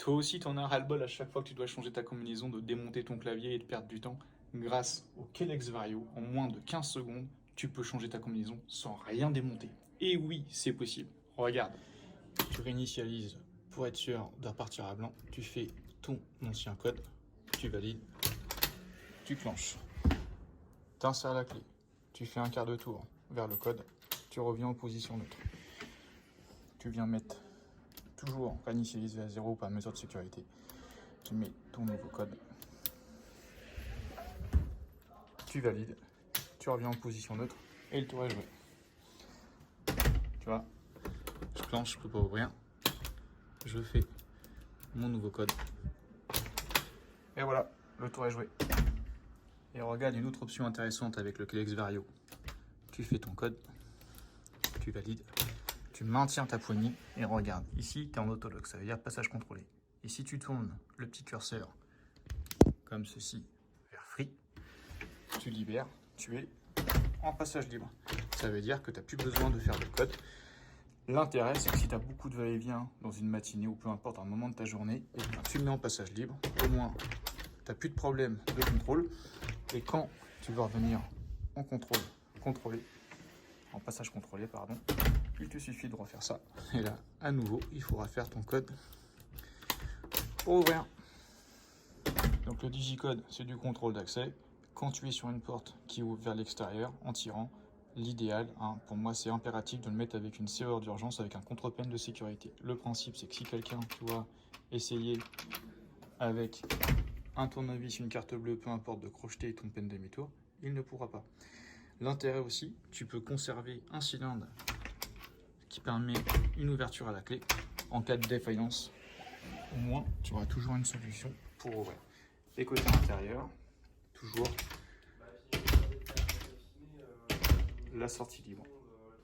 Toi aussi, t'en as ras-le-bol à chaque fois que tu dois changer ta combinaison, de démonter ton clavier et de perdre du temps. Grâce au Kelex Vario, en moins de 15 secondes, tu peux changer ta combinaison sans rien démonter. Et oui, c'est possible. Regarde. Tu réinitialises pour être sûr de repartir à blanc. Tu fais ton ancien code, tu valides, tu clenches. Tu insères la clé, tu fais un quart de tour vers le code, tu reviens en position neutre. Tu viens mettre toujours réinitialiser à 0 par mesure de sécurité. Tu mets ton nouveau code, tu valides, tu reviens en position neutre et le tour est joué. Tu vois, je clenche, je peux pas ouvrir. Je fais mon nouveau code. Et voilà, le tour est joué. Et regarde une autre option intéressante avec le Kelex Vario. Tu fais ton code, tu valides, tu maintiens ta poignée et regarde. Ici, tu es en autolock, ça veut dire passage contrôlé. Et si tu tournes le petit curseur comme ceci vers free, tu libères, tu es en passage libre. Ça veut dire que tu n'as plus besoin de faire de code. L'intérêt, c'est que si tu as beaucoup de va-et-vient dans une matinée ou peu importe un moment de ta journée, et bien, tu le mets en passage libre. Au moins, tu n'as plus de problème de contrôle. Et quand tu vas revenir en contrôlé, en passage contrôlé, pardon, il te suffit de refaire ça. Et là, à nouveau, il faudra faire ton code pour ouvrir. Donc le digicode, c'est du contrôle d'accès. Quand tu es sur une porte qui ouvre vers l'extérieur, en tirant, l'idéal, pour moi, c'est impératif de le mettre avec une serrure d'urgence, avec un contre-peine de sécurité. Le principe, c'est que si quelqu'un, tu vois, essayer avec un tournevis, une carte bleue, peu importe, de crocheter ton peine demi-tour, il ne pourra pas. L'intérêt aussi, tu peux conserver un cylindre qui permet une ouverture à la clé. En cas de défaillance, au moins, tu auras toujours une solution pour ouvrir. Et côté intérieur, toujours la sortie libre.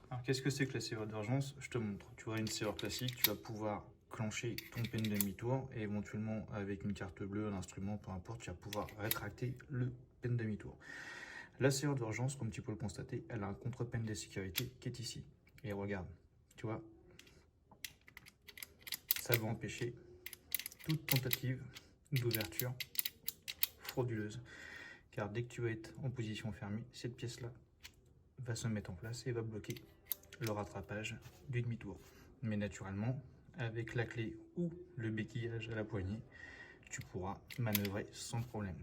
Alors, qu'est-ce que c'est que la serrure d'urgence? Je te montre. Tu auras une serrure classique, tu vas pouvoir clencher ton peine demi-tour et éventuellement avec une carte bleue, un instrument, peu importe, tu vas pouvoir rétracter le peine demi-tour. La serrure d'urgence, comme tu peux le constater, elle a un contre-peine de sécurité qui est ici. Et regarde, tu vois, ça va empêcher toute tentative d'ouverture frauduleuse. Car dès que tu vas être en position fermée, cette pièce-là va se mettre en place et va bloquer le rattrapage du demi-tour. Mais naturellement, avec la clé ou le béquillage à la poignée, tu pourras manœuvrer sans problème.